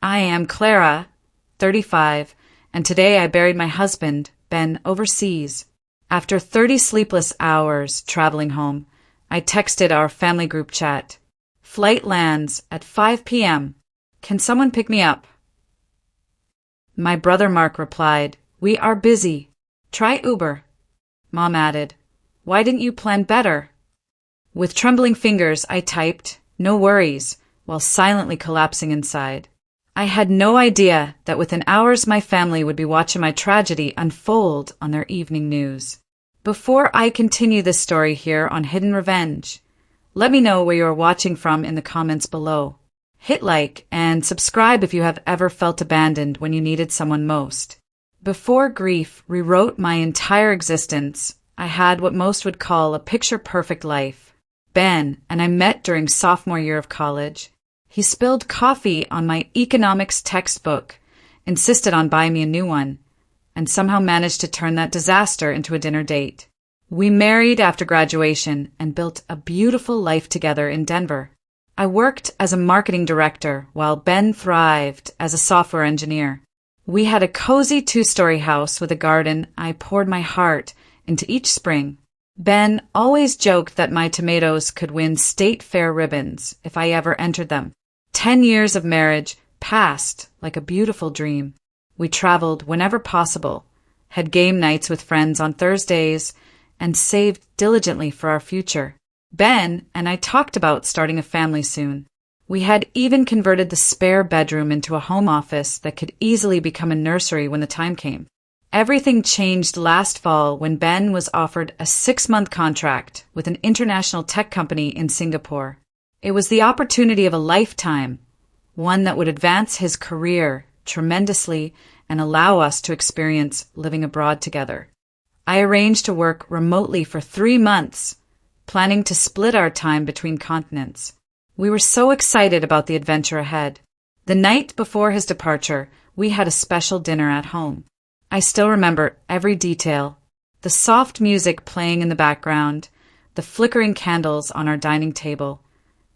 I am Clara, 35, and today I buried my husband, Ben, overseas. After 30 sleepless hours traveling home, I texted our family group chat. Flight lands at 5 p.m. Can someone pick me up? My brother Mark replied, "We are busy. Try Uber." Mom added, "Why didn't you plan better?" With trembling fingers, I typed, "No worries," while silently collapsing inside. I had no idea that within hours my family would be watching my tragedy unfold on their evening news. Before I continue this story here on Hidden Revenge, let me know where you are watching from in the comments below. Hit like and subscribe if you have ever felt abandoned when you needed someone most. Before grief rewrote my entire existence, I had what most would call a picture-perfect life. Ben and I met during sophomore year of college. He spilled coffee on my economics textbook, insisted on buying me a new one, and somehow managed to turn that disaster into a dinner date. We married after graduation and built a beautiful life together in Denver. I worked as a marketing director while Ben thrived as a software engineer. We had a cozy 2-story house with a garden I poured my heart into each spring. Ben always joked that my tomatoes could win state fair ribbons if I ever entered them. 10 years of marriage passed like a beautiful dream. We traveled whenever possible, had game nights with friends on Thursdays, and saved diligently for our future. Ben and I talked about starting a family soon. We had even converted the spare bedroom into a home office that could easily become a nursery when the time came. Everything changed last fall when Ben was offered a 6-month contract with an international tech company in Singapore. It was the opportunity of a lifetime, one that would advance his career tremendously and allow us to experience living abroad together. I arranged to work remotely for 3 months, planning to split our time between continents. We were so excited about the adventure ahead. The night before his departure, we had a special dinner at home. I still remember every detail: the soft music playing in the background, the flickering candles on our dining table,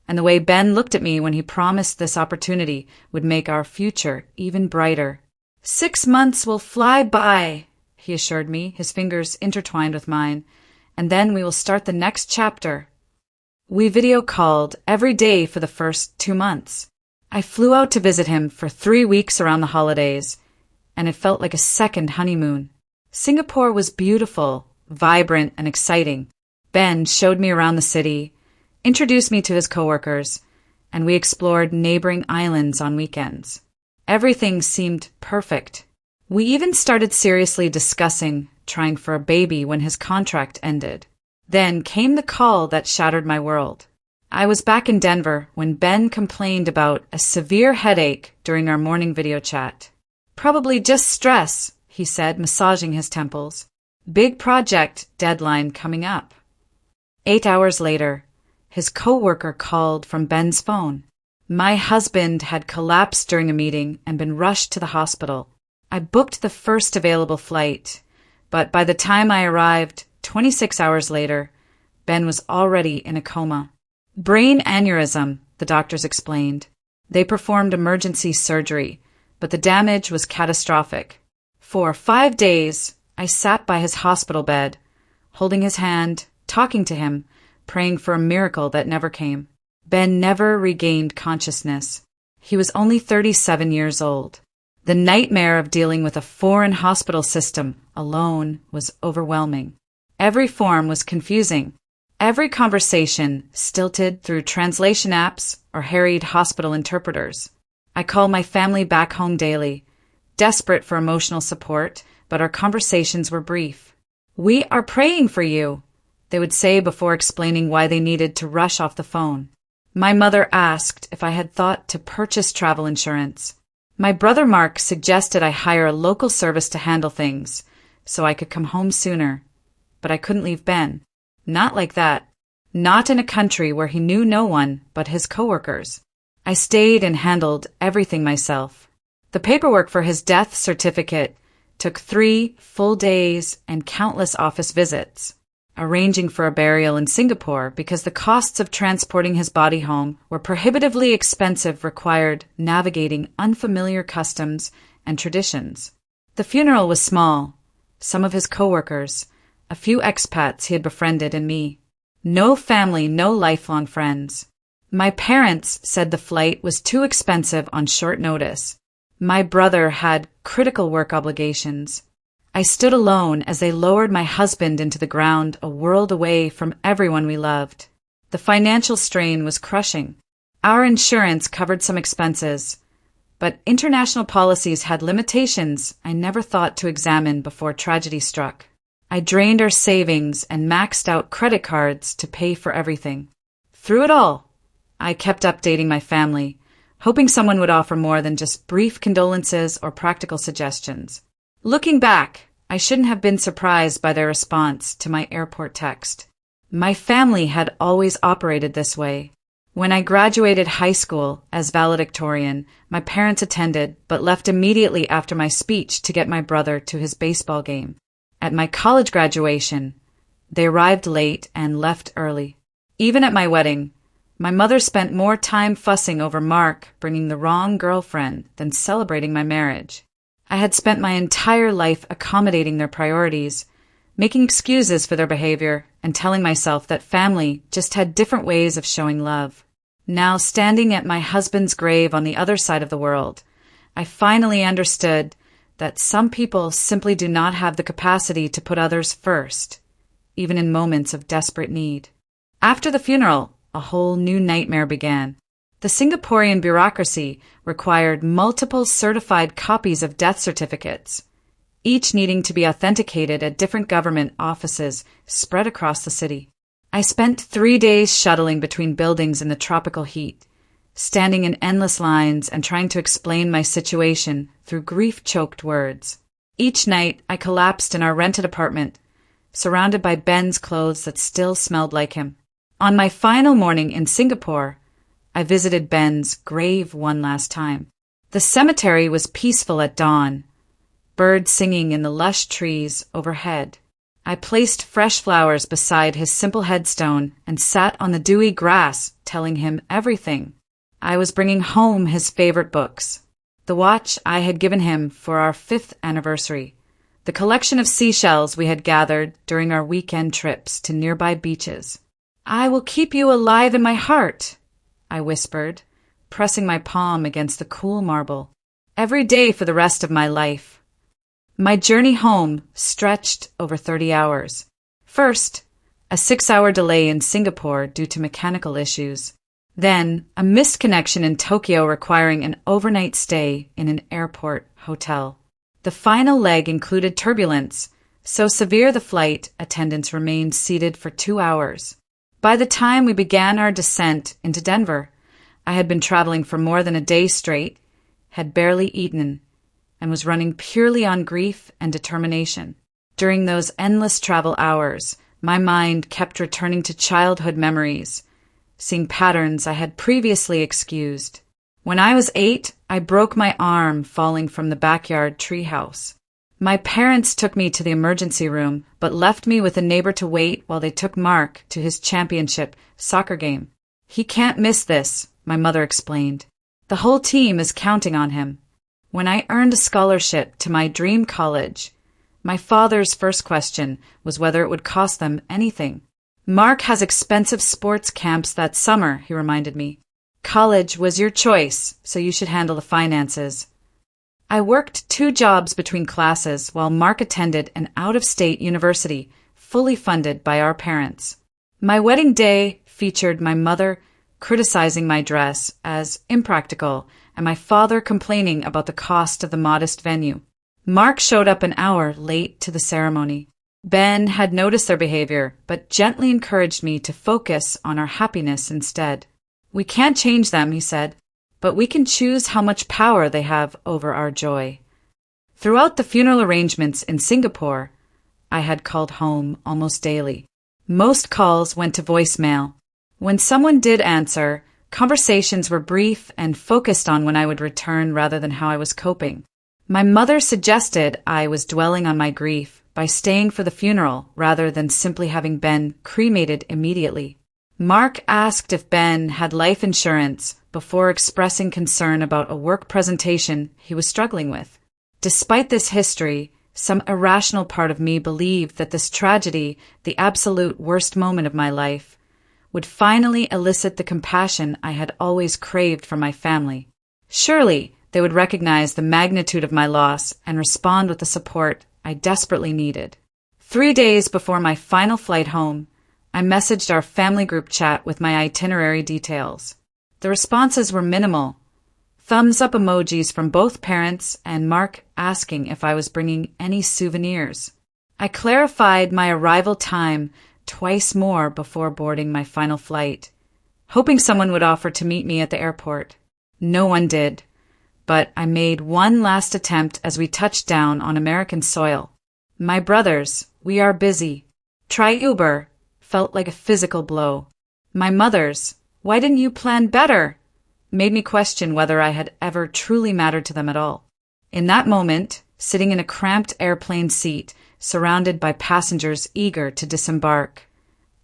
and the way Ben looked at me when he promised this opportunity would make our future even brighter. 6 months will fly by, he assured me, his fingers intertwined with mine, and then we will start the next chapter. We video called every day for the first 2 months. I flew out to visit him for 3 weeks around the holidays, and it felt like a second honeymoon. Singapore was beautiful, vibrant, and exciting. Ben showed me around the city, introduced me to his coworkers, and we explored neighboring islands on weekends. Everything seemed perfect. We even started seriously discussing trying for a baby when his contract ended. Then came the call that shattered my world. I was back in Denver when Ben complained about a severe headache during our morning video chat. "Probably just stress," he said, massaging his temples. "Big project deadline coming up." 8 hours later, his coworker called from Ben's phone. My husband had collapsed during a meeting and been rushed to the hospital. I booked the first available flight, but by the time I arrived, 26 hours later, Ben was already in a coma. Brain aneurysm, the doctors explained. They performed emergency surgery, but the damage was catastrophic. For 5 days, I sat by his hospital bed, holding his hand, talking to him, praying for a miracle that never came. Ben never regained consciousness. He was only 37 years old. The nightmare of dealing with a foreign hospital system alone was overwhelming. Every form was confusing. Every conversation stilted through translation apps or harried hospital interpreters. I called my family back home daily, desperate for emotional support, but our conversations were brief. "We are praying for you," they would say before explaining why they needed to rush off the phone. My mother asked if I had thought to purchase travel insurance. My brother Mark suggested I hire a local service to handle things so I could come home sooner. But I couldn't leave Ben. Not like that. Not in a country where he knew no one but his coworkers. I stayed and handled everything myself. The paperwork for his death certificate took 3 full days and countless office visits. arranging for a burial in Singapore because the costs of transporting his body home were prohibitively expensive, required navigating unfamiliar customs and traditions. The funeral was small, some of his coworkers, a few expats he had befriended, and me. No family, no lifelong friends. My parents said the flight was too expensive on short notice. My brother had critical work obligations. I stood alone as they lowered my husband into the ground, a world away from everyone we loved. The financial strain was crushing. Our insurance covered some expenses, but international policies had limitations I never thought to examine before tragedy struck. I drained our savings and maxed out credit cards to pay for everything. Through it all, I kept updating my family, hoping someone would offer more than just brief condolences or practical suggestions. Looking back, I shouldn't have been surprised by their response to my airport text. My family had always operated this way. When I graduated high school as valedictorian, my parents attended but left immediately after my speech to get my brother to his baseball game. At my college graduation, they arrived late and left early. Even at my wedding, my mother spent more time fussing over Mark bringing the wrong girlfriend than celebrating my marriage. I had spent my entire life accommodating their priorities, making excuses for their behavior, and telling myself that family just had different ways of showing love. Now, standing at my husband's grave on the other side of the world, I finally understood that some people simply do not have the capacity to put others first, even in moments of desperate need. After the funeral, a whole new nightmare began. The Singaporean bureaucracy required multiple certified copies of death certificates, each needing to be authenticated at different government offices spread across the city. I spent 3 days shuttling between buildings in the tropical heat, standing in endless lines and trying to explain my situation through grief-choked words. Each night, I collapsed in our rented apartment, surrounded by Ben's clothes that still smelled like him. On my final morning in Singapore, I visited Ben's grave one last time. The cemetery was peaceful at dawn, birds singing in the lush trees overhead. I placed fresh flowers beside his simple headstone and sat on the dewy grass, telling him everything. I was bringing home his favorite books, the watch I had given him for our 5th anniversary, the collection of seashells we had gathered during our weekend trips to nearby beaches. "I will keep you alive in my heart," I whispered, pressing my palm against the cool marble, "every day for the rest of my life." My journey home stretched over 30 hours. First, a 6-hour delay in Singapore due to mechanical issues. Then, a missed connection in Tokyo requiring an overnight stay in an airport hotel. The final leg included turbulence, so severe the flight attendants remained seated for 2 hours. By the time we began our descent into Denver, I had been traveling for more than a day straight, had barely eaten, and was running purely on grief and determination. During those endless travel hours, my mind kept returning to childhood memories, seeing patterns I had previously excused. When I was 8, I broke my arm falling from the backyard treehouse. My parents took me to the emergency room, but left me with a neighbor to wait while they took Mark to his championship soccer game. "He can't miss this," my mother explained. "The whole team is counting on him." When I earned a scholarship to my dream college, my father's first question was whether it would cost them anything. "Mark has expensive sports camps that summer," he reminded me. "College was your choice, so you should handle the finances." I worked 2 jobs between classes while Mark attended an out-of-state university, fully funded by our parents. My wedding day featured my mother criticizing my dress as impractical and my father complaining about the cost of the modest venue. Mark showed up an hour late to the ceremony. Ben had noticed their behavior, but gently encouraged me to focus on our happiness instead. "We can't change them," he said, "but we can choose how much power they have over our joy." Throughout the funeral arrangements in Singapore, I had called home almost daily. Most calls went to voicemail. When someone did answer, conversations were brief and focused on when I would return rather than how I was coping. My mother suggested I was dwelling on my grief, by staying for the funeral rather than simply having Ben cremated immediately. Mark asked if Ben had life insurance before expressing concern about a work presentation he was struggling with. Despite this history, some irrational part of me believed that this tragedy, the absolute worst moment of my life, would finally elicit the compassion I had always craved from my family. Surely they would recognize the magnitude of my loss and respond with the support I desperately needed. 3 days before my final flight home, I messaged our family group chat with my itinerary details. The responses were minimal. Thumbs up emojis from both parents and Mark asking if I was bringing any souvenirs. I clarified my arrival time twice more before boarding my final flight, hoping someone would offer to meet me at the airport. No one did, but I made one last attempt as we touched down on American soil. My brothers, we are busy. Try Uber, felt like a physical blow. My mother's, why didn't you plan better? Made me question whether I had ever truly mattered to them at all. In that moment, sitting in a cramped airplane seat, surrounded by passengers eager to disembark,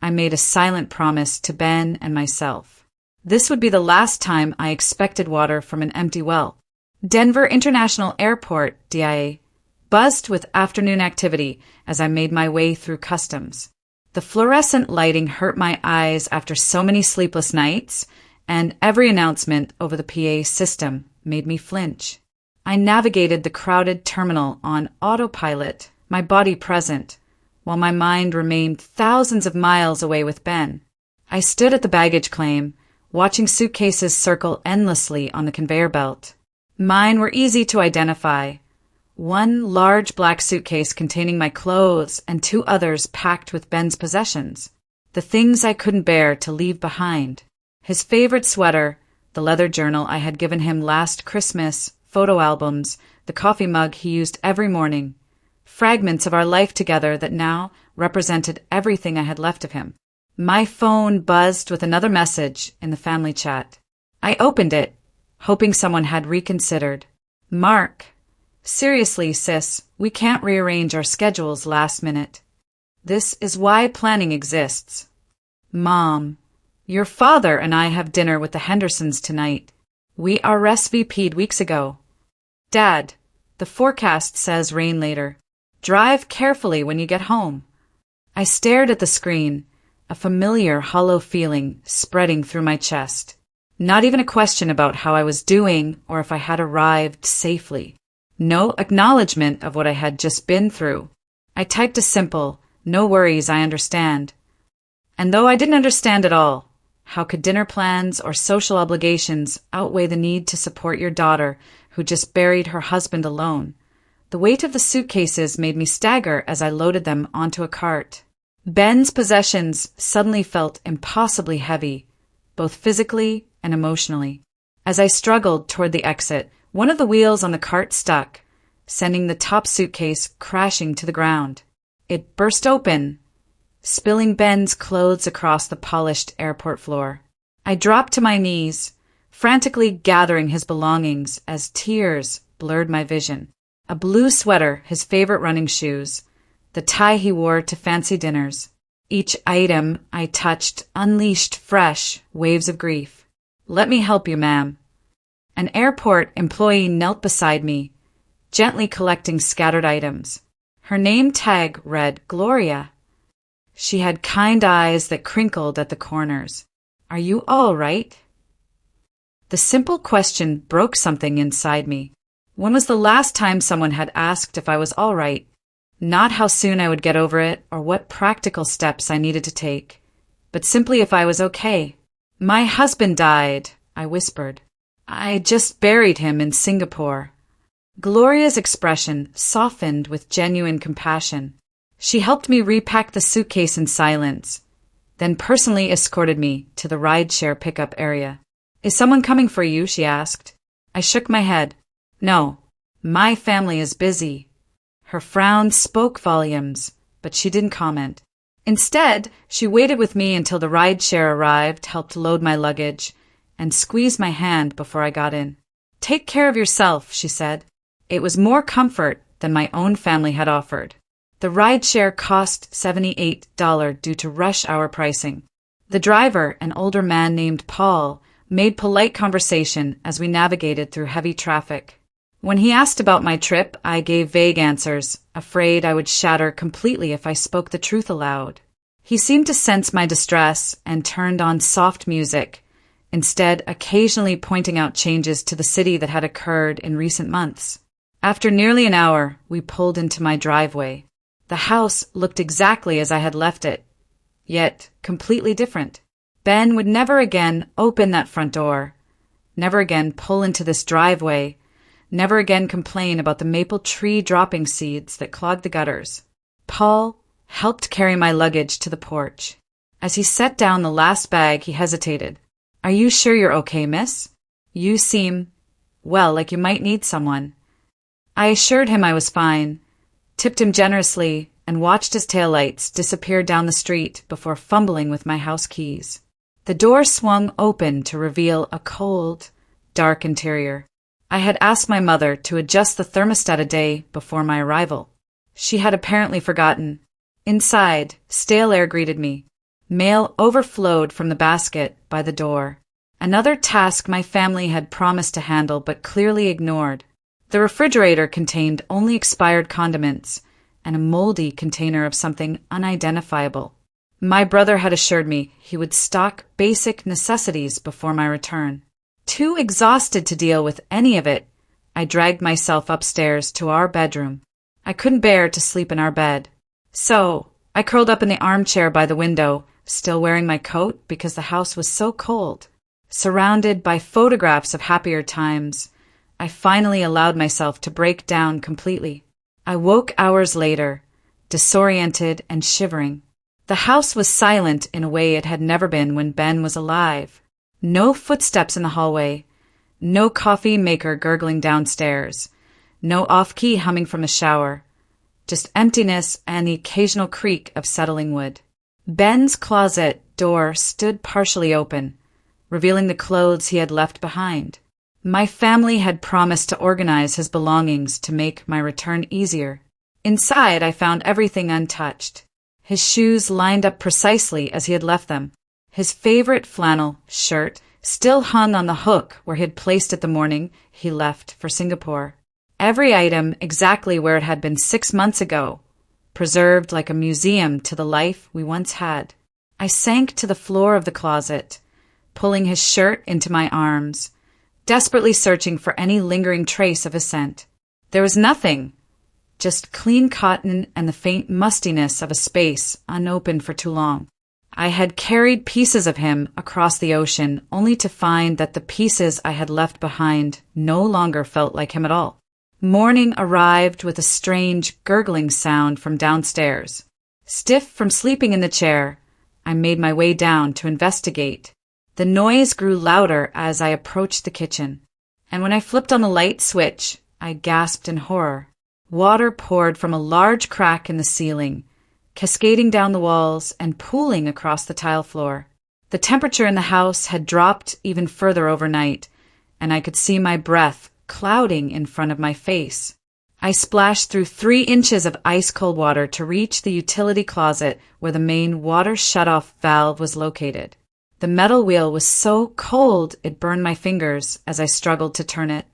I made a silent promise to Ben and myself. This would be the last time I expected water from an empty well. Denver International Airport, DIA, buzzed with afternoon activity as I made my way through customs. The fluorescent lighting hurt my eyes after so many sleepless nights, and every announcement over the PA system made me flinch. I navigated the crowded terminal on autopilot, my body present, while my mind remained thousands of miles away with Ben. I stood at the baggage claim, watching suitcases circle endlessly on the conveyor belt. Mine were easy to identify. One large black suitcase containing my clothes and 2 others packed with Ben's possessions, the things I couldn't bear to leave behind. His favorite sweater, the leather journal I had given him last Christmas, photo albums, the coffee mug he used every morning, fragments of our life together that now represented everything I had left of him. My phone buzzed with another message in the family chat. I opened it, hoping someone had reconsidered. Mark, seriously, sis, we can't rearrange our schedules last minute. This is why planning exists. Mom, your father and I have dinner with the Hendersons tonight. We RSVP'd weeks ago. Dad, the forecast says rain later. Drive carefully when you get home. I stared at the screen, a familiar hollow feeling spreading through my chest. Not even a question about how I was doing or if I had arrived safely. No acknowledgement of what I had just been through. I typed a simple, "No worries, I understand." And though I didn't understand at all, how could dinner plans or social obligations outweigh the need to support your daughter who just buried her husband alone? The weight of the suitcases made me stagger as I loaded them onto a cart. Ben's possessions suddenly felt impossibly heavy, both physically and emotionally. As I struggled toward the exit, one of the wheels on the cart stuck, sending the top suitcase crashing to the ground. It burst open, spilling Ben's clothes across the polished airport floor. I dropped to my knees, frantically gathering his belongings as tears blurred my vision. A blue sweater, his favorite running shoes, the tie he wore to fancy dinners. Each item I touched unleashed fresh waves of grief. "Let me help you, ma'am." An airport employee knelt beside me, gently collecting scattered items. Her name tag read Gloria. She had kind eyes that crinkled at the corners. "Are you all right?" The simple question broke something inside me. When was the last time someone had asked if I was all right? Not how soon I would get over it or what practical steps I needed to take, but simply if I was okay. "My husband died," I whispered. "I just buried him in Singapore." Gloria's expression softened with genuine compassion. She helped me repack the suitcase in silence, then personally escorted me to the rideshare pickup area. "Is someone coming for you?" she asked. I shook my head. "No, my family is busy." Her frown spoke volumes, but she didn't comment. Instead, she waited with me until the rideshare arrived, helped load my luggage, and squeezed my hand before I got in. "Take care of yourself," she said. It was more comfort than my own family had offered. The rideshare cost $78 due to rush hour pricing. The driver, an older man named Paul, made polite conversation as we navigated through heavy traffic. When he asked about my trip, I gave vague answers, afraid I would shatter completely if I spoke the truth aloud. He seemed to sense my distress and turned on soft music, instead occasionally pointing out changes to the city that had occurred in recent months. After nearly an hour, we pulled into my driveway. The house looked exactly as I had left it, yet completely different. Ben would never again open that front door, never again pull into this driveway, never again complain about the maple tree dropping seeds that clogged the gutters. Paul helped carry my luggage to the porch. As he set down the last bag, he hesitated. "Are you sure you're okay, miss? You seem, well, like you might need someone." I assured him I was fine, tipped him generously, and watched his taillights disappear down the street before fumbling with my house keys. The door swung open to reveal a cold, dark interior. I had asked my mother to adjust the thermostat a day before my arrival. She had apparently forgotten. Inside, stale air greeted me. Mail overflowed from the basket by the door. Another task my family had promised to handle but clearly ignored. The refrigerator contained only expired condiments and a moldy container of something unidentifiable. My brother had assured me he would stock basic necessities before my return. Too exhausted to deal with any of it, I dragged myself upstairs to our bedroom. I couldn't bear to sleep in our bed. So, I curled up in the armchair by the window, still wearing my coat because the house was so cold. Surrounded by photographs of happier times, I finally allowed myself to break down completely. I woke hours later, disoriented and shivering. The house was silent in a way it had never been when Ben was alive. No footsteps in the hallway, no coffee maker gurgling downstairs, no off-key humming from the shower, just emptiness and the occasional creak of settling wood. Ben's closet door stood partially open, revealing the clothes he had left behind. My family had promised to organize his belongings to make my return easier. Inside, I found everything untouched. His shoes lined up precisely as he had left them. His favorite flannel shirt still hung on the hook where he had placed it the morning he left for Singapore. Every item exactly where it had been 6 months ago, preserved like a museum to the life we once had. I sank to the floor of the closet, pulling his shirt into my arms, desperately searching for any lingering trace of his scent. There was nothing, just clean cotton and the faint mustiness of a space unopened for too long. I had carried pieces of him across the ocean only to find that the pieces I had left behind no longer felt like him at all. Morning arrived with a strange gurgling sound from downstairs. Stiff from sleeping in the chair, I made my way down to investigate. The noise grew louder as I approached the kitchen, and when I flipped on the light switch, I gasped in horror. Water poured from a large crack in the ceiling, cascading down the walls and pooling across the tile floor. The temperature in the house had dropped even further overnight, and I could see my breath clouding in front of my face. I splashed through 3 inches of ice-cold water to reach the utility closet where the main water shutoff valve was located. The metal wheel was so cold it burned my fingers as I struggled to turn it.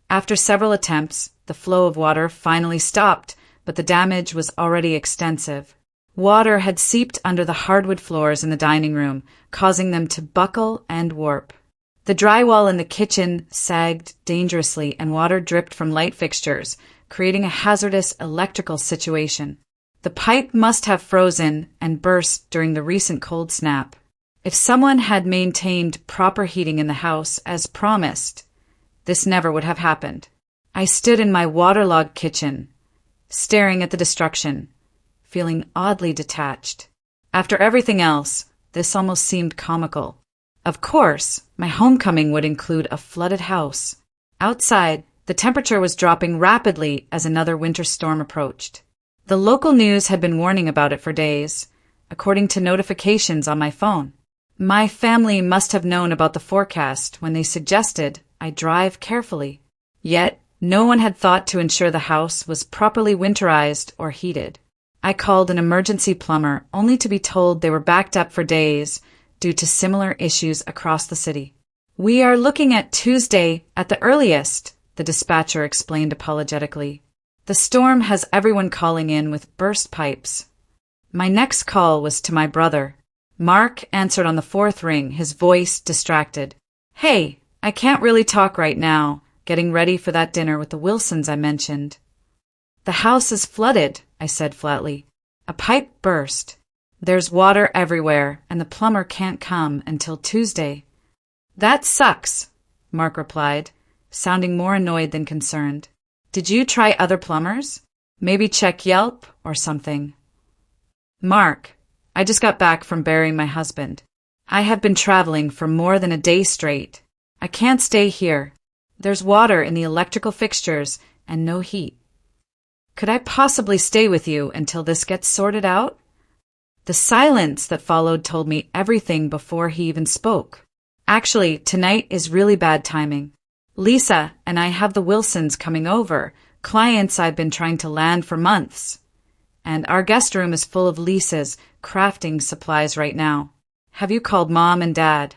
After several attempts, the flow of water finally stopped, but the damage was already extensive. Water had seeped under the hardwood floors in the dining room, causing them to buckle and warp. The drywall in the kitchen sagged dangerously and water dripped from light fixtures, creating a hazardous electrical situation. The pipe must have frozen and burst during the recent cold snap. If someone had maintained proper heating in the house as promised, this never would have happened. I stood in my waterlogged kitchen, staring at the destruction, feeling oddly detached. After everything else, this almost seemed comical. Of course, my homecoming would include a flooded house. Outside, the temperature was dropping rapidly as another winter storm approached. The local news had been warning about it for days, according to notifications on my phone. My family must have known about the forecast when they suggested I drive carefully. Yet, no one had thought to ensure the house was properly winterized or heated. I called an emergency plumber only to be told they were backed up for days due to similar issues across the city. "We are looking at Tuesday at the earliest," the dispatcher explained apologetically. "The storm has everyone calling in with burst pipes." My next call was to my brother. Mark answered on the fourth ring, his voice distracted. "Hey, I can't really talk right now, getting ready for that dinner with the Wilsons I mentioned." "The house is flooded," I said flatly. "A pipe burst. There's water everywhere, and the plumber can't come until Tuesday." "That sucks," Mark replied, sounding more annoyed than concerned. "Did you try other plumbers? Maybe check Yelp or something?" "Mark, I just got back from burying my husband. I have been traveling for more than a day straight. I can't stay here. There's water in the electrical fixtures and no heat. Could I possibly stay with you until this gets sorted out?" The silence that followed told me everything before he even spoke. "Actually, tonight is really bad timing. Lisa and I have the Wilsons coming over, clients I've been trying to land for months. And our guest room is full of Lisa's crafting supplies right now. Have you called Mom and Dad?"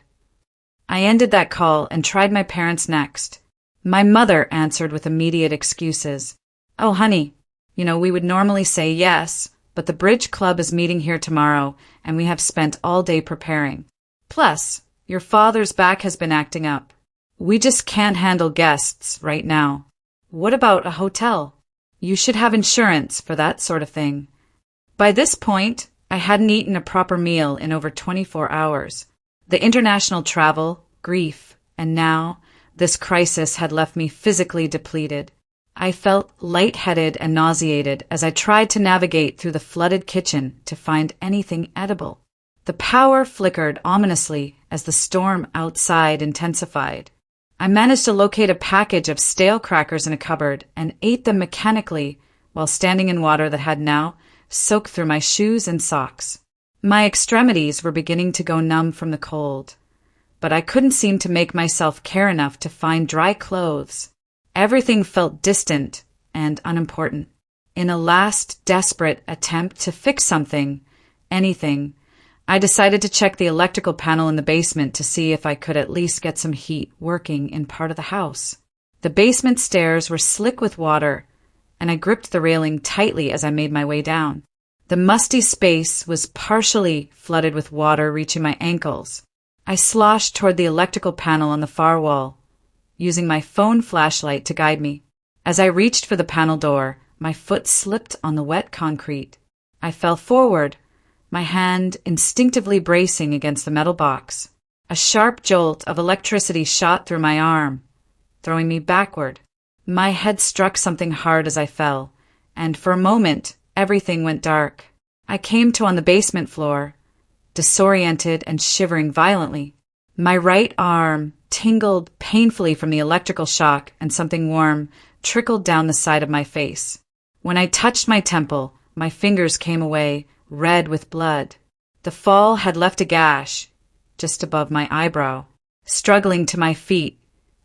I ended that call and tried my parents next. My mother answered with immediate excuses. "Oh, honey, we would normally say yes, but the bridge club is meeting here tomorrow, and we have spent all day preparing. Plus, your father's back has been acting up. We just can't handle guests right now. What about a hotel? You should have insurance for that sort of thing." By this point, I hadn't eaten a proper meal in over 24 hours. The international travel, grief, and now this crisis had left me physically depleted. I felt lightheaded and nauseated as I tried to navigate through the flooded kitchen to find anything edible. The power flickered ominously as the storm outside intensified. I managed to locate a package of stale crackers in a cupboard and ate them mechanically while standing in water that had now soaked through my shoes and socks. My extremities were beginning to go numb from the cold, but I couldn't seem to make myself care enough to find dry clothes. Everything felt distant and unimportant. In a last desperate attempt to fix something, anything, I decided to check the electrical panel in the basement to see if I could at least get some heat working in part of the house. The basement stairs were slick with water, and I gripped the railing tightly as I made my way down. The musty space was partially flooded with water reaching my ankles. I sloshed toward the electrical panel on the far wall, using my phone flashlight to guide me. As I reached for the panel door, my foot slipped on the wet concrete. I fell forward, my hand instinctively bracing against the metal box. A sharp jolt of electricity shot through my arm, throwing me backward. My head struck something hard as I fell, and for a moment, everything went dark. I came to on the basement floor, disoriented and shivering violently. My right arm tingled painfully from the electrical shock, and something warm trickled down the side of my face. When I touched my temple, my fingers came away, red with blood. The fall had left a gash just above my eyebrow. Struggling to my feet,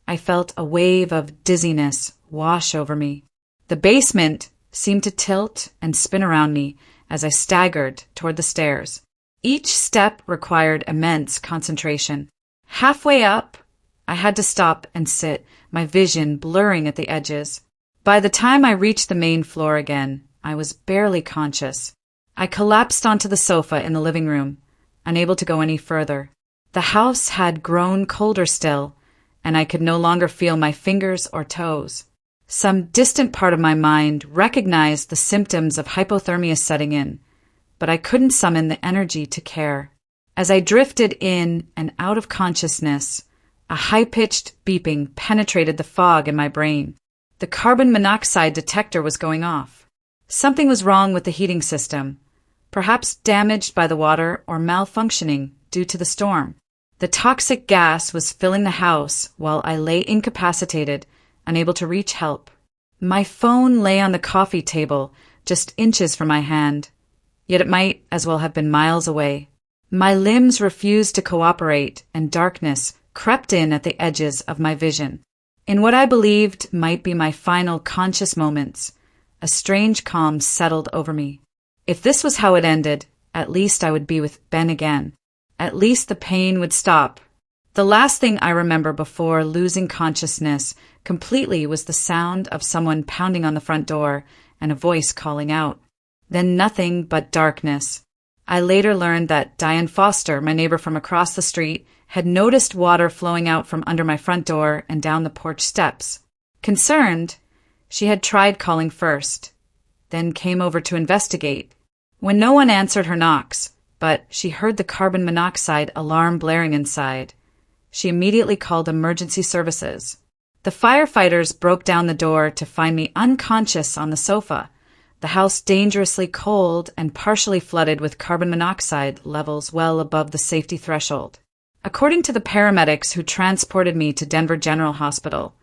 I felt a wave of dizziness wash over me. The basement seemed to tilt and spin around me as I staggered toward the stairs. Each step required immense concentration. Halfway up, I had to stop and sit, my vision blurring at the edges. By the time I reached the main floor again, I was barely conscious. I collapsed onto the sofa in the living room, unable to go any further. The house had grown colder still, and I could no longer feel my fingers or toes. Some distant part of my mind recognized the symptoms of hypothermia setting in, but I couldn't summon the energy to care. As I drifted in and out of consciousness, a high-pitched beeping penetrated the fog in my brain. The carbon monoxide detector was going off. Something was wrong with the heating system, perhaps damaged by the water or malfunctioning due to the storm. The toxic gas was filling the house while I lay incapacitated, unable to reach help. My phone lay on the coffee table, just inches from my hand, yet it might as well have been miles away. My limbs refused to cooperate, and darkness crept in at the edges of my vision. In what I believed might be my final conscious moments, a strange calm settled over me. If this was how it ended, at least I would be with Ben again. At least the pain would stop. The last thing I remember before losing consciousness completely was the sound of someone pounding on the front door and a voice calling out. Then nothing but darkness. I later learned that Diane Foster, my neighbor from across the street, had noticed water flowing out from under my front door and down the porch steps. Concerned, she had tried calling first, then came over to investigate. When no one answered her knocks, but she heard the carbon monoxide alarm blaring inside, she immediately called emergency services. The firefighters broke down the door to find me unconscious on the sofa, the house dangerously cold and partially flooded with carbon monoxide levels well above the safety threshold. According to the paramedics who transported me to Denver General Hospital,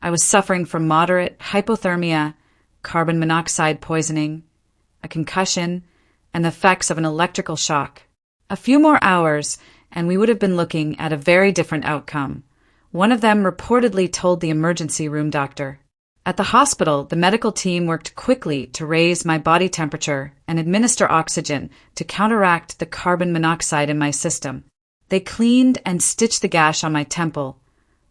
I was suffering from moderate hypothermia, carbon monoxide poisoning, a concussion, and the effects of an electrical shock. A few more hours, and we would have been looking at a very different outcome. One of them reportedly told the emergency room doctor. At the hospital, the medical team worked quickly to raise my body temperature and administer oxygen to counteract the carbon monoxide in my system. They cleaned and stitched the gash on my temple,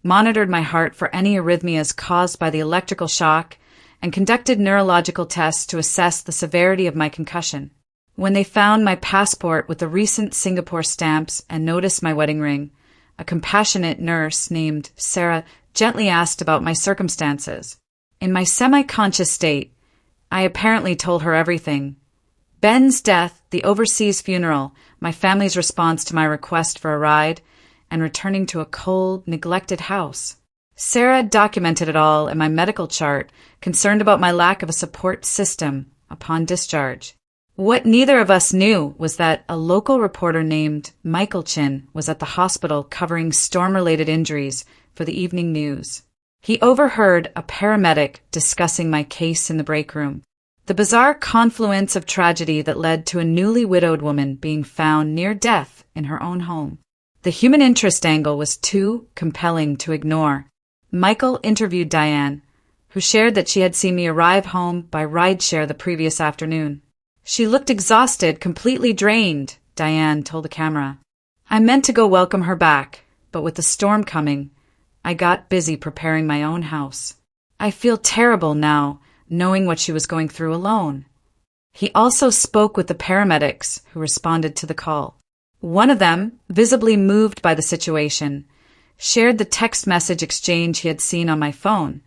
monitored my heart for any arrhythmias caused by the electrical shock, and conducted neurological tests to assess the severity of my concussion. When they found my passport with the recent Singapore stamps and noticed my wedding ring, a compassionate nurse named Sarah gently asked about my circumstances. In my semi-conscious state, I apparently told her everything. Ben's death, the overseas funeral, my family's response to my request for a ride, and returning to a cold, neglected house. Sarah documented it all in my medical chart, concerned about my lack of a support system upon discharge. What neither of us knew was that a local reporter named Michael Chin was at the hospital covering storm-related injuries for the evening news. He overheard a paramedic discussing my case in the break room. The bizarre confluence of tragedy that led to a newly widowed woman being found near death in her own home. The human interest angle was too compelling to ignore. Michael interviewed Diane, who shared that she had seen me arrive home by rideshare the previous afternoon. She looked exhausted, completely drained, Diane told the camera. I meant to go welcome her back, but with the storm coming, I got busy preparing my own house. I feel terrible now, knowing what she was going through alone. He also spoke with the paramedics who responded to the call. One of them, visibly moved by the situation, shared the text message exchange he had seen on my phone,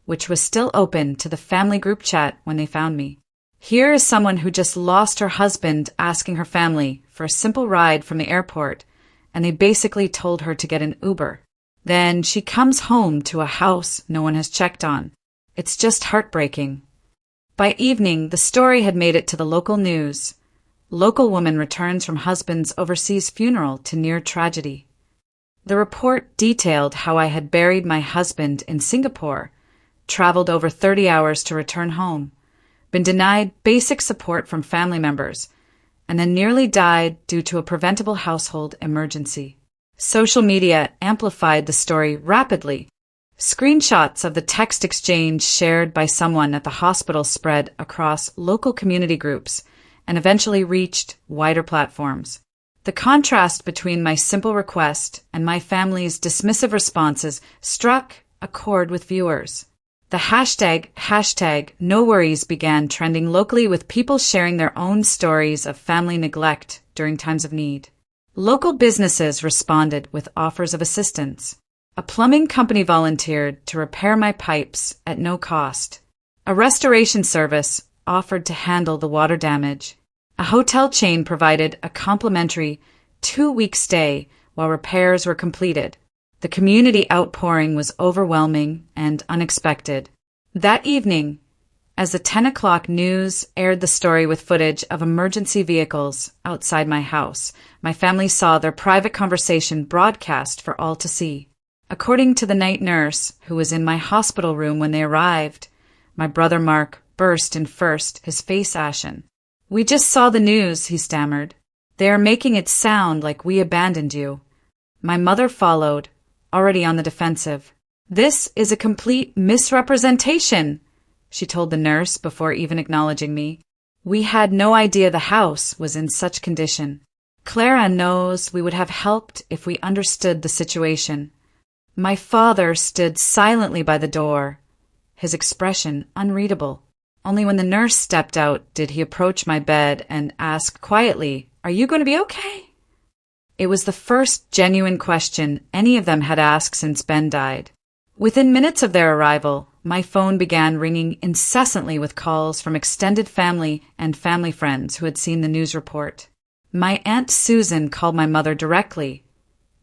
which was still open to the family group chat when they found me. Here is someone who just lost her husband asking her family for a simple ride from the airport, and they basically told her to get an Uber. Then she comes home to a house no one has checked on. It's just heartbreaking. By evening, the story had made it to the local news. Local woman returns from husband's overseas funeral to near tragedy. The report detailed how I had buried my husband in Singapore, traveled over 30 hours to return home, been denied basic support from family members, and then nearly died due to a preventable household emergency. Social media amplified the story rapidly. Screenshots of the text exchange shared by someone at the hospital spread across local community groups and eventually reached wider platforms. The contrast between my simple request and my family's dismissive responses struck a chord with viewers. The hashtag no worries began trending locally, with people sharing their own stories of family neglect during times of need. Local businesses responded with offers of assistance. A plumbing company volunteered to repair my pipes at no cost. A restoration service offered to handle the water damage. A hotel chain provided a complimentary 2-week stay while repairs were completed. The community outpouring was overwhelming and unexpected. That evening, as the 10 o'clock news aired the story with footage of emergency vehicles outside my house, my family saw their private conversation broadcast for all to see. According to the night nurse, who was in my hospital room when they arrived, my brother Mark burst in first, his face ashen. "We just saw the news," he stammered. "They are making it sound like we abandoned you." My mother followed, already on the defensive. "This is a complete misrepresentation," she told the nurse before even acknowledging me. We had no idea the house was in such condition. Clara knows we would have helped if we understood the situation. My father stood silently by the door, his expression unreadable. Only when the nurse stepped out did he approach my bed and ask quietly, "Are you going to be okay?" It was the first genuine question any of them had asked since Ben died. Within minutes of their arrival, my phone began ringing incessantly with calls from extended family and family friends who had seen the news report. My Aunt Susan called my mother directly,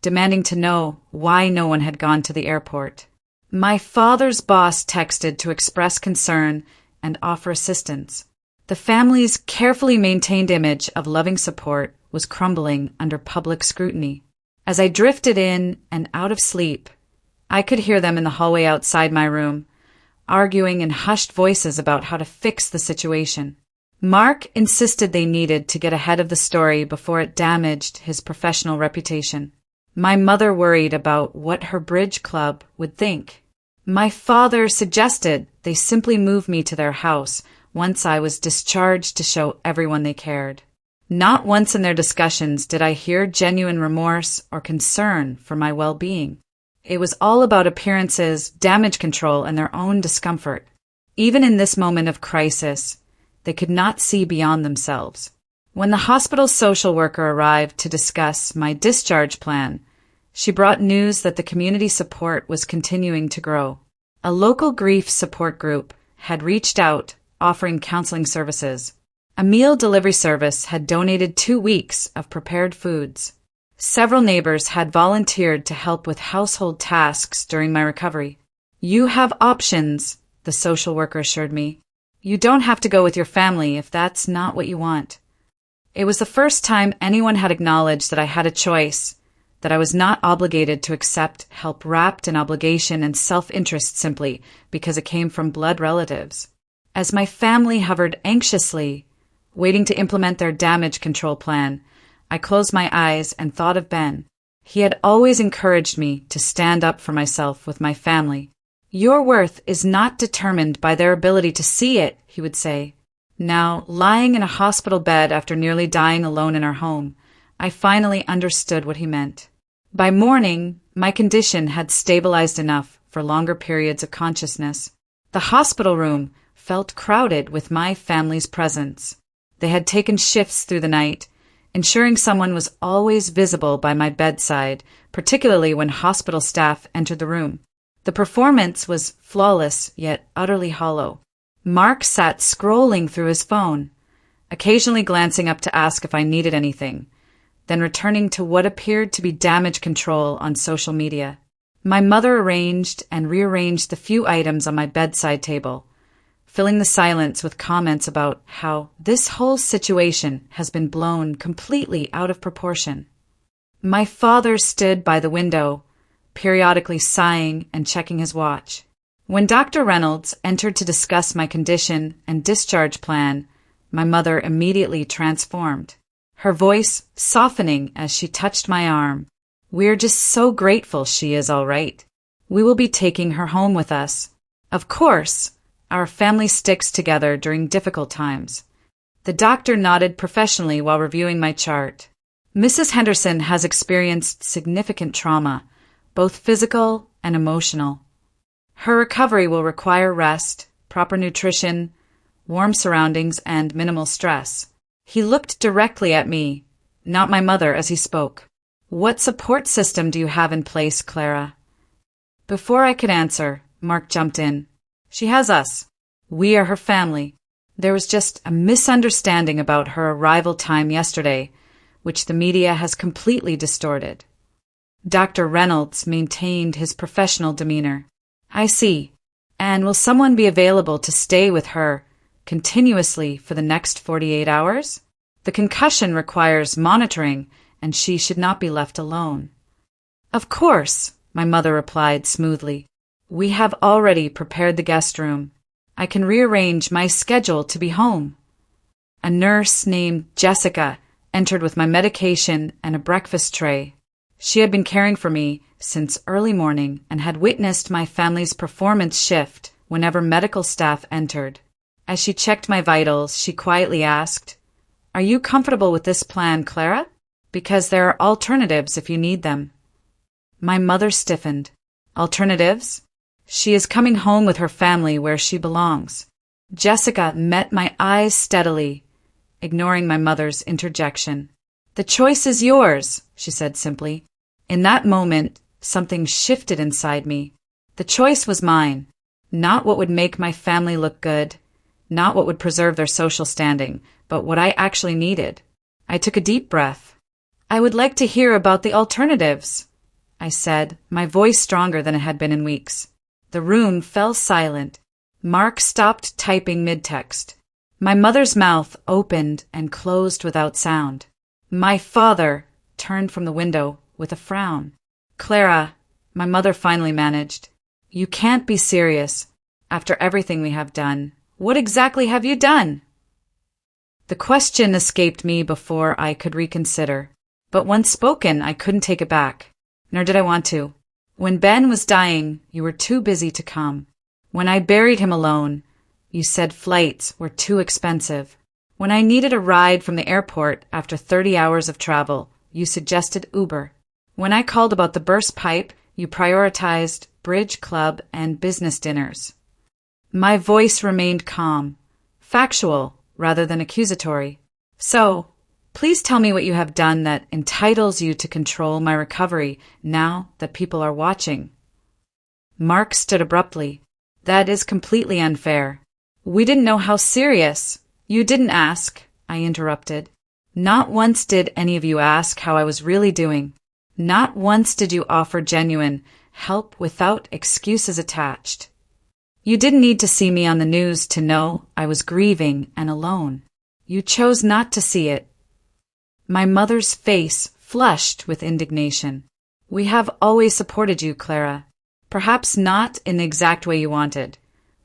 demanding to know why no one had gone to the airport. My father's boss texted to express concern and offer assistance. The family's carefully maintained image of loving support was crumbling under public scrutiny. As I drifted in and out of sleep, I could hear them in the hallway outside my room, arguing in hushed voices about how to fix the situation. Mark insisted they needed to get ahead of the story before it damaged his professional reputation. My mother worried about what her bridge club would think. My father suggested they simply move me to their house once I was discharged to show everyone they cared. Not once in their discussions did I hear genuine remorse or concern for my well-being. It was all about appearances, damage control, and their own discomfort. Even in this moment of crisis, they could not see beyond themselves. When the hospital social worker arrived to discuss my discharge plan, she brought news that the community support was continuing to grow. A local grief support group had reached out, offering counseling services. A meal delivery service had donated 2 weeks of prepared foods. Several neighbors had volunteered to help with household tasks during my recovery. "You have options," the social worker assured me. "You don't have to go with your family if that's not what you want." It was the first time anyone had acknowledged that I had a choice, that I was not obligated to accept help wrapped in obligation and self-interest simply because it came from blood relatives. As my family hovered anxiously, waiting to implement their damage control plan, I closed my eyes and thought of Ben. He had always encouraged me to stand up for myself with my family. "Your worth is not determined by their ability to see it," he would say. Now, lying in a hospital bed after nearly dying alone in our home, I finally understood what he meant. By morning, my condition had stabilized enough for longer periods of consciousness. The hospital room felt crowded with my family's presence. They had taken shifts through the night, ensuring someone was always visible by my bedside, particularly when hospital staff entered the room. The performance was flawless, yet utterly hollow. Mark sat scrolling through his phone, occasionally glancing up to ask if I needed anything, then returning to what appeared to be damage control on social media. My mother arranged and rearranged the few items on my bedside table, filling the silence with comments about how this whole situation has been blown completely out of proportion. My father stood by the window, periodically sighing and checking his watch. When Dr. Reynolds entered to discuss my condition and discharge plan, my mother immediately transformed, her voice softening as she touched my arm. "We're just so grateful she is all right. We will be taking her home with us. Of course, our family sticks together during difficult times." The doctor nodded professionally while reviewing my chart. "Mrs. Henderson has experienced significant trauma, both physical and emotional. Her recovery will require rest, proper nutrition, warm surroundings, and minimal stress." He looked directly at me, not my mother, as he spoke. "What support system do you have in place, Clara?" Before I could answer, Mark jumped in. "She has us. We are her family. There was just a misunderstanding about her arrival time yesterday, which the media has completely distorted." Dr. Reynolds maintained his professional demeanor. "I see. And will someone be available to stay with her continuously for the next 48 hours? The concussion requires monitoring, and she should not be left alone." "Of course," my mother replied smoothly. "We have already prepared the guest room. I can rearrange my schedule to be home." A nurse named Jessica entered with my medication and a breakfast tray. She had been caring for me since early morning and had witnessed my family's performance shift whenever medical staff entered. As she checked my vitals, she quietly asked, "Are you comfortable with this plan, Clara? Because there are alternatives if you need them." My mother stiffened. Alternatives? She is coming home with her family where she belongs. Jessica met my eyes steadily, ignoring my mother's interjection. "The choice is yours," she said simply. In that moment, something shifted inside me. The choice was mine. Not what would make my family look good, not what would preserve their social standing, but what I actually needed. I took a deep breath. "I would like to hear about the alternatives," I said, my voice stronger than it had been in weeks. The room fell silent. Mark stopped typing mid-text. My mother's mouth opened and closed without sound. My father turned from the window with a frown. "Clara," my mother finally managed, "you can't be serious. After everything we have done, what exactly have you done?" The question escaped me before I could reconsider. But once spoken, I couldn't take it back. Nor did I want to. When Ben was dying, you were too busy to come. When I buried him alone, you said flights were too expensive. When I needed a ride from the airport after 30 hours of travel, you suggested Uber. When I called about the burst pipe, you prioritized bridge club and business dinners. My voice remained calm, factual rather than accusatory. "So, please tell me what you have done that entitles you to control my recovery now that people are watching." Mark stood abruptly. "That is completely unfair. We didn't know how serious." "You didn't ask," I interrupted. "Not once did any of you ask how I was really doing. Not once did you offer genuine help without excuses attached. You didn't need to see me on the news to know I was grieving and alone. You chose not to see it." My mother's face flushed with indignation. "We have always supported you, Clara. Perhaps not in the exact way you wanted,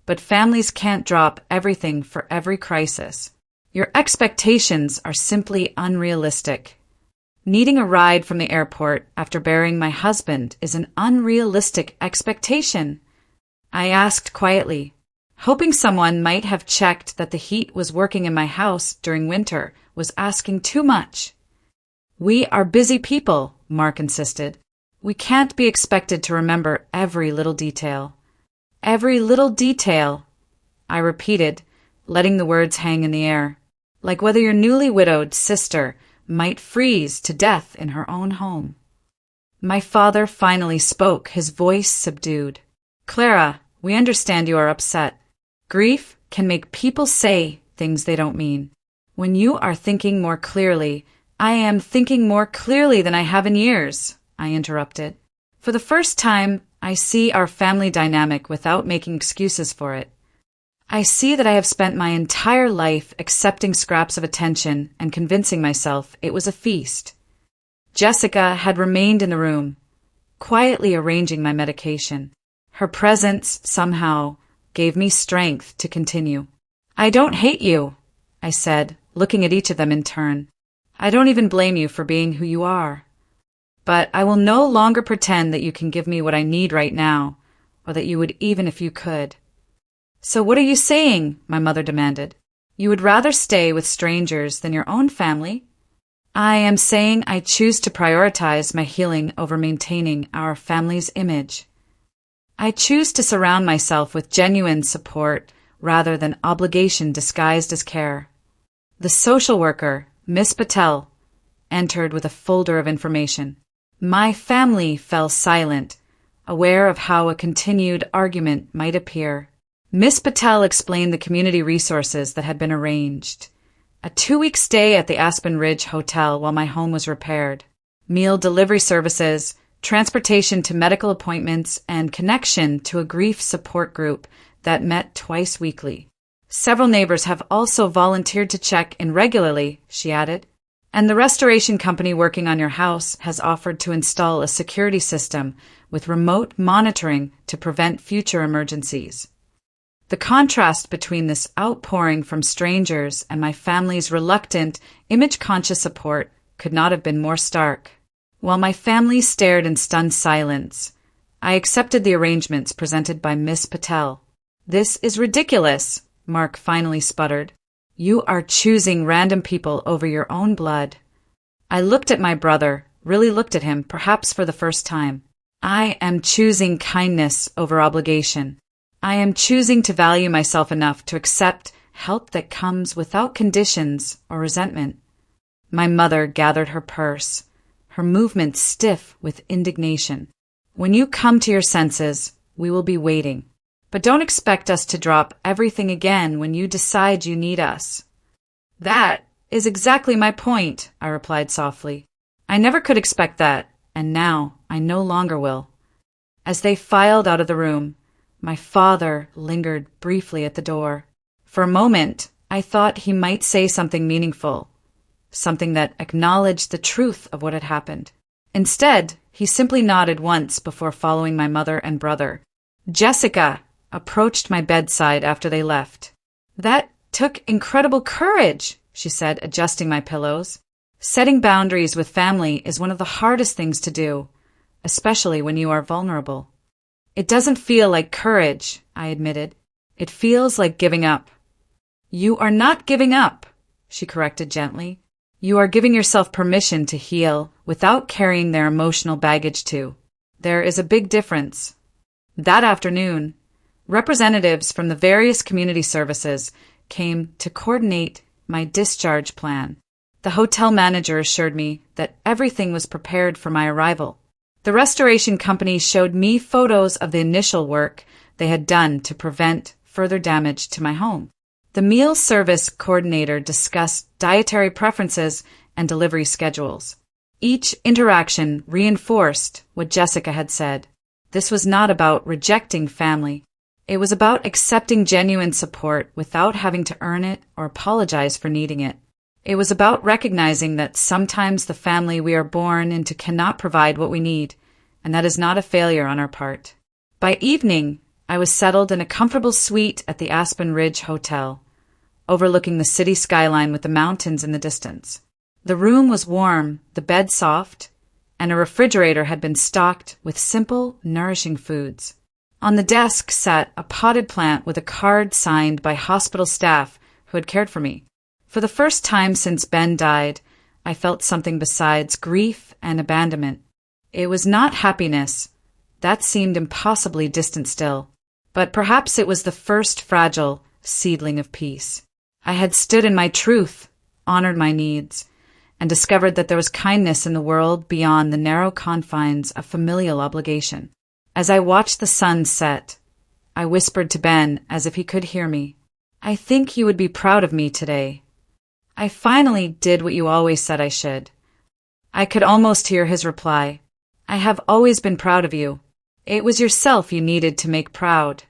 but families can't drop everything for every crisis. Your expectations are simply unrealistic. Needing a ride from the airport after burying my husband is an unrealistic expectation." I asked quietly, hoping someone might have checked that the heat was working in my house during winter was asking too much. "We are busy people," Mark insisted. "We can't be expected to remember every little detail." "Every little detail," I repeated, letting the words hang in the air, like whether your newly widowed sister might freeze to death in her own home. My father finally spoke, his voice subdued. "Clara, we understand you are upset. Grief can make people say things they don't mean. When you are thinking more clearly, I am thinking more clearly than I have in years," I interrupted. "For the first time, I see our family dynamic without making excuses for it. I see that I have spent my entire life accepting scraps of attention and convincing myself it was a feast." Jessica had remained in the room, quietly arranging my medication. Her presence, somehow, gave me strength to continue. "I don't hate you," I said, looking at each of them in turn. "I don't even blame you for being who you are. But I will no longer pretend that you can give me what I need right now, or that you would even if you could." "So what are you saying?" my mother demanded. "You would rather stay with strangers than your own family?" "I am saying I choose to prioritize my healing over maintaining our family's image. I choose to surround myself with genuine support rather than obligation disguised as care." The social worker, Miss Patel, entered with a folder of information. My family fell silent, aware of how a continued argument might appear. Miss Patel explained the community resources that had been arranged. A 2-week stay at the Aspen Ridge Hotel while my home was repaired, meal delivery services, transportation to medical appointments, and connection to a grief support group that met twice weekly. "Several neighbors have also volunteered to check in regularly," she added. "And the restoration company working on your house has offered to install a security system with remote monitoring to prevent future emergencies." The contrast between this outpouring from strangers and my family's reluctant, image-conscious support could not have been more stark. While my family stared in stunned silence, I accepted the arrangements presented by Miss Patel. "This is ridiculous," Mark finally sputtered. You are choosing random people over your own blood. I looked at my brother, really looked at him, perhaps for the first time. I am choosing kindness over obligation. I am choosing to value myself enough to accept help that comes without conditions or resentment. My mother gathered her purse, her movements stiff with indignation. When you come to your senses, we will be waiting. But don't expect us to drop everything again when you decide you need us. That is exactly my point, I replied softly. I never could expect that, and now I no longer will. As they filed out of the room, my father lingered briefly at the door. For a moment, I thought he might say something meaningful, something that acknowledged the truth of what had happened. Instead, he simply nodded once before following my mother and brother. Jessica approached my bedside after they left. That took incredible courage, she said, adjusting my pillows. Setting boundaries with family is one of the hardest things to do, especially when you are vulnerable. It doesn't feel like courage, I admitted. It feels like giving up. You are not giving up, she corrected gently. You are giving yourself permission to heal without carrying their emotional baggage too. There is a big difference. That afternoon, representatives from the various community services came to coordinate my discharge plan. The hotel manager assured me that everything was prepared for my arrival. The restoration company showed me photos of the initial work they had done to prevent further damage to my home. The meal service coordinator discussed dietary preferences and delivery schedules. Each interaction reinforced what Jessica had said. This was not about rejecting family. It was about accepting genuine support without having to earn it or apologize for needing it. It was about recognizing that sometimes the family we are born into cannot provide what we need, and that is not a failure on our part. By evening, I was settled in a comfortable suite at the Aspen Ridge Hotel, overlooking the city skyline with the mountains in the distance. The room was warm, the bed soft, and a refrigerator had been stocked with simple, nourishing foods. On the desk sat a potted plant with a card signed by hospital staff who had cared for me. For the first time since Ben died, I felt something besides grief and abandonment. It was not happiness. That seemed impossibly distant still. But perhaps it was the first fragile seedling of peace. I had stood in my truth, honored my needs, and discovered that there was kindness in the world beyond the narrow confines of familial obligation. As I watched the sun set, I whispered to Ben as if he could hear me, I think you would be proud of me today. I finally did what you always said I should. I could almost hear his reply. I have always been proud of you. It was yourself you needed to make proud.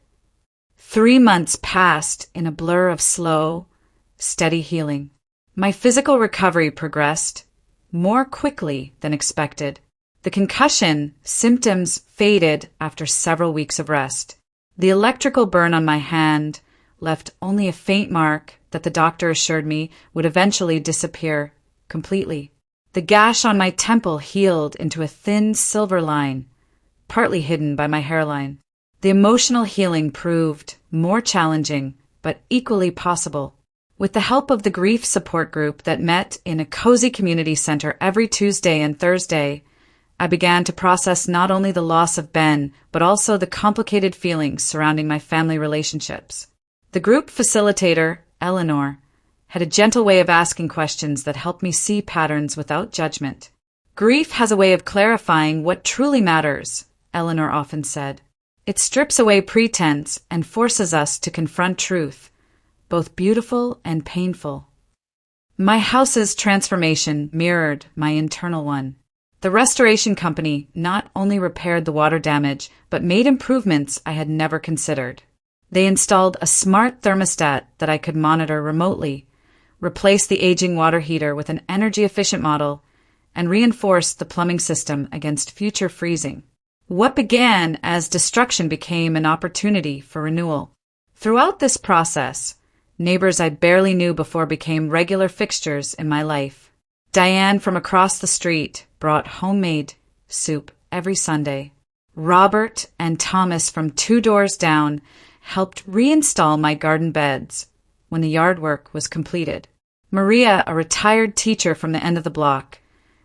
3 months passed in a blur of slow, steady healing. My physical recovery progressed more quickly than expected. The concussion symptoms faded after several weeks of rest. The electrical burn on my hand left only a faint mark that the doctor assured me would eventually disappear completely. The gash on my temple healed into a thin silver line, partly hidden by my hairline. The emotional healing proved more challenging, but equally possible. With the help of the grief support group that met in a cozy community center every Tuesday and Thursday, I began to process not only the loss of Ben, but also the complicated feelings surrounding my family relationships. The group facilitator, Eleanor, had a gentle way of asking questions that helped me see patterns without judgment. Grief has a way of clarifying what truly matters, Eleanor often said. It strips away pretense and forces us to confront truth, both beautiful and painful. My house's transformation mirrored my internal one. The restoration company not only repaired the water damage, but made improvements I had never considered. They installed a smart thermostat that I could monitor remotely, replaced the aging water heater with an energy-efficient model, and reinforced the plumbing system against future freezing. What began as destruction became an opportunity for renewal. Throughout this process, neighbors I barely knew before became regular fixtures in my life. Diane from across the street brought homemade soup every Sunday. Robert and Thomas from 2 doors down helped reinstall my garden beds when the yard work was completed. Maria, a retired teacher from the end of the block,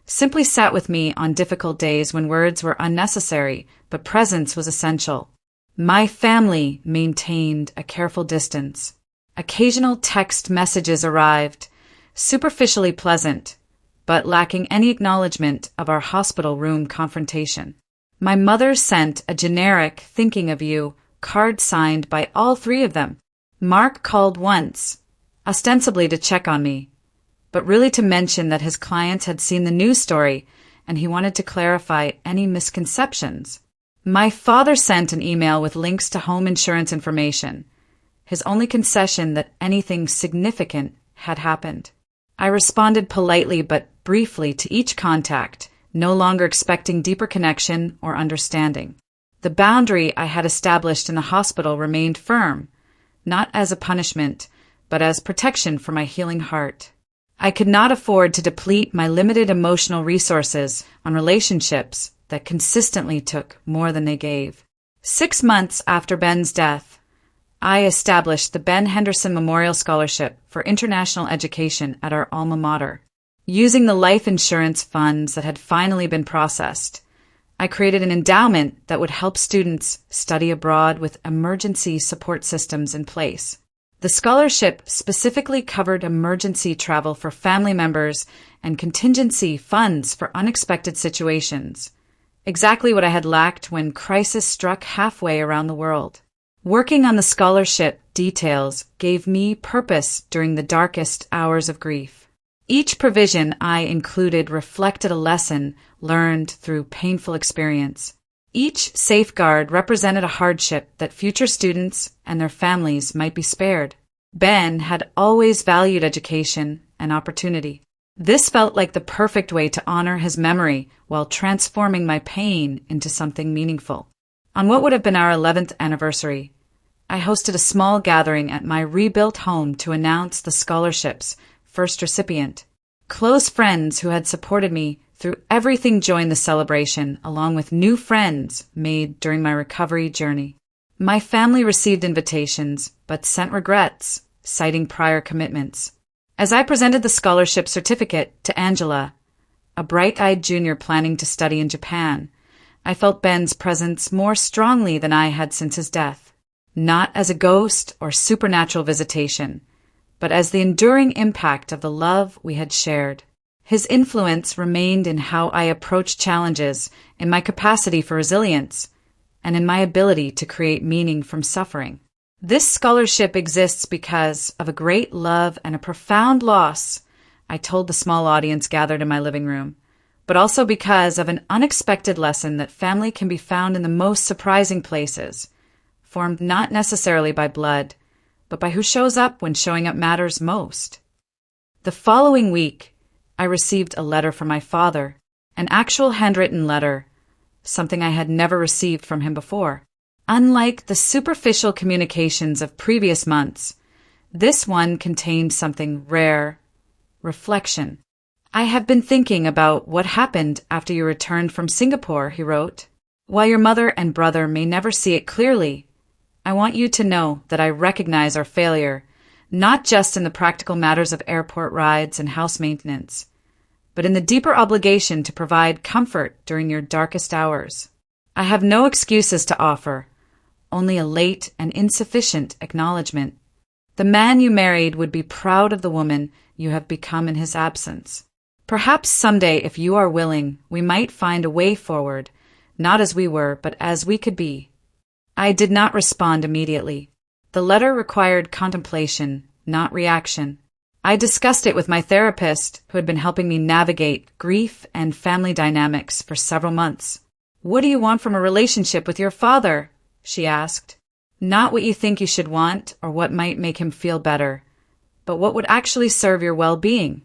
simply sat with me on difficult days when words were unnecessary, but presence was essential. My family maintained a careful distance. Occasional text messages arrived, superficially pleasant, but lacking any acknowledgement of our hospital room confrontation. My mother sent a generic "thinking of you" card signed by all three of them. Mark called once, ostensibly to check on me, but really to mention that his clients had seen the news story and he wanted to clarify any misconceptions. My father sent an email with links to home insurance information, his only concession that anything significant had happened. I responded politely but briefly to each contact, no longer expecting deeper connection or understanding. The boundary I had established in the hospital remained firm, not as a punishment, but as protection for my healing heart. I could not afford to deplete my limited emotional resources on relationships that consistently took more than they gave. 6 months after Ben's death, I established the Ben Henderson Memorial Scholarship for International Education at our alma mater. Using the life insurance funds that had finally been processed, I created an endowment that would help students study abroad with emergency support systems in place. The scholarship specifically covered emergency travel for family members and contingency funds for unexpected situations, exactly what I had lacked when crisis struck halfway around the world. Working on the scholarship details gave me purpose during the darkest hours of grief. Each provision I included reflected a lesson learned through painful experience. Each safeguard represented a hardship that future students and their families might be spared. Ben had always valued education and opportunity. This felt like the perfect way to honor his memory while transforming my pain into something meaningful. On what would have been our 11th anniversary, I hosted a small gathering at my rebuilt home to announce the scholarship's first recipient. Close friends who had supported me through everything joined the celebration, along with new friends made during my recovery journey. My family received invitations, but sent regrets, citing prior commitments. As I presented the scholarship certificate to Angela, a bright-eyed junior planning to study in Japan, I felt Ben's presence more strongly than I had since his death. Not as a ghost or supernatural visitation, but as the enduring impact of the love we had shared. His influence remained in how I approached challenges, in my capacity for resilience, and in my ability to create meaning from suffering. This scholarship exists because of a great love and a profound loss, I told the small audience gathered in my living room, but also because of an unexpected lesson that family can be found in the most surprising places, formed not necessarily by blood, but by who shows up when showing up matters most. The following week, I received a letter from my father, an actual handwritten letter, something I had never received from him before. Unlike the superficial communications of previous months, this one contained something rare: reflection. "I have been thinking about what happened after you returned from Singapore," he wrote. "While your mother and brother may never see it clearly, I want you to know that I recognize our failure, not just in the practical matters of airport rides and house maintenance, but in the deeper obligation to provide comfort during your darkest hours. I have no excuses to offer, only a late and insufficient acknowledgement. The man you married would be proud of the woman you have become in his absence. Perhaps someday, if you are willing, we might find a way forward, not as we were, but as we could be." I did not respond immediately. The letter required contemplation, not reaction. I discussed it with my therapist, who had been helping me navigate grief and family dynamics for several months. "What do you want from a relationship with your father?" she asked. "Not what you think you should want or what might make him feel better, but what would actually serve your well-being."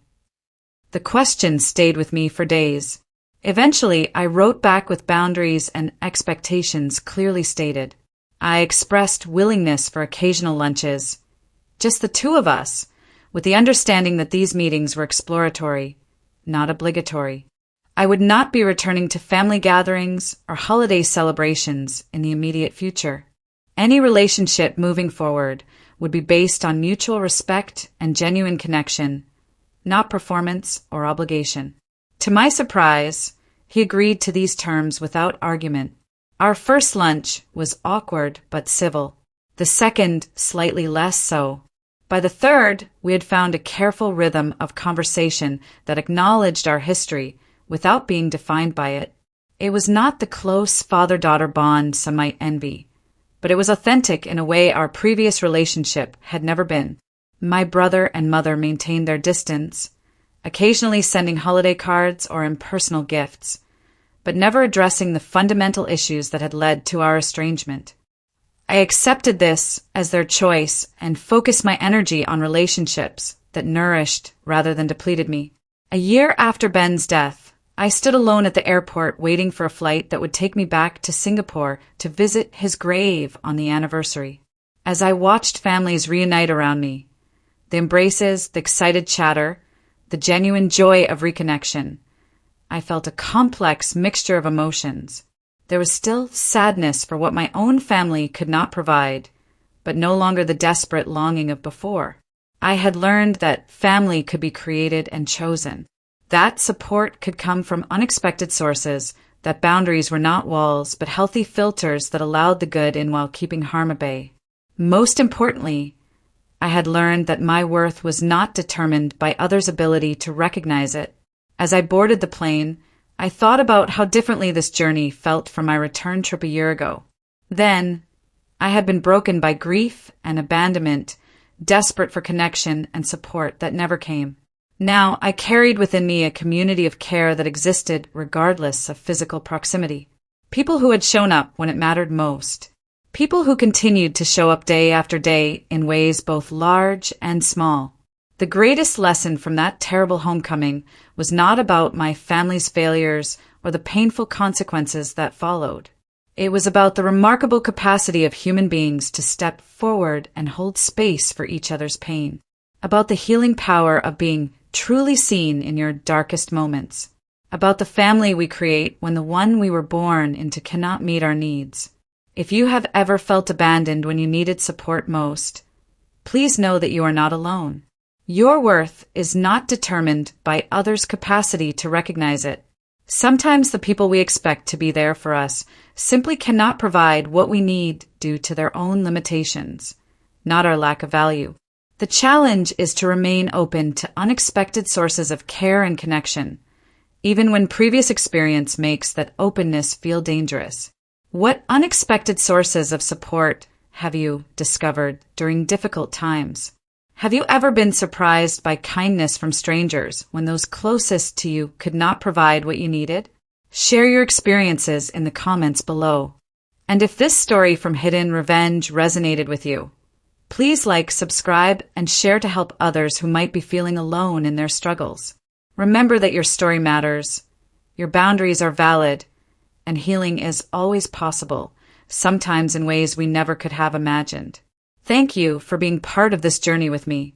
The question stayed with me for days. Eventually, I wrote back with boundaries and expectations clearly stated. I expressed willingness for occasional lunches, just the two of us, with the understanding that these meetings were exploratory, not obligatory. I would not be returning to family gatherings or holiday celebrations in the immediate future. Any relationship moving forward would be based on mutual respect and genuine connection, not performance or obligation. To my surprise, he agreed to these terms without argument. Our first lunch was awkward but civil. The second, slightly less so. By the third, we had found a careful rhythm of conversation that acknowledged our history without being defined by it. It was not the close father-daughter bond some might envy, but it was authentic in a way our previous relationship had never been. My brother and mother maintained their distance, occasionally sending holiday cards or impersonal gifts, but never addressing the fundamental issues that had led to our estrangement. I accepted this as their choice and focused my energy on relationships that nourished rather than depleted me. A year after Ben's death, I stood alone at the airport waiting for a flight that would take me back to Singapore to visit his grave on the anniversary. As I watched families reunite around me, the embraces, the excited chatter, the genuine joy of reconnection, I felt a complex mixture of emotions. There was still sadness for what my own family could not provide, but no longer the desperate longing of before. I had learned that family could be created and chosen. That support could come from unexpected sources, that boundaries were not walls, but healthy filters that allowed the good in while keeping harm at bay. Most importantly, I had learned that my worth was not determined by others' ability to recognize it. As I boarded the plane, I thought about how differently this journey felt from my return trip a year ago. Then, I had been broken by grief and abandonment, desperate for connection and support that never came. Now, I carried within me a community of care that existed regardless of physical proximity. People who had shown up when it mattered most. People who continued to show up day after day in ways both large and small. The greatest lesson from that terrible homecoming was not about my family's failures or the painful consequences that followed. It was about the remarkable capacity of human beings to step forward and hold space for each other's pain. About the healing power of being truly seen in your darkest moments. About the family we create when the one we were born into cannot meet our needs. If you have ever felt abandoned when you needed support most, please know that you are not alone. Your worth is not determined by others' capacity to recognize it. Sometimes the people we expect to be there for us simply cannot provide what we need due to their own limitations, not our lack of value. The challenge is to remain open to unexpected sources of care and connection, even when previous experience makes that openness feel dangerous. What unexpected sources of support have you discovered during difficult times? Have you ever been surprised by kindness from strangers when those closest to you could not provide what you needed? Share your experiences in the comments below. And if this story from Hidden Revenge resonated with you, please like, subscribe, and share to help others who might be feeling alone in their struggles. Remember that your story matters, your boundaries are valid, and healing is always possible, sometimes in ways we never could have imagined. Thank you for being part of this journey with me.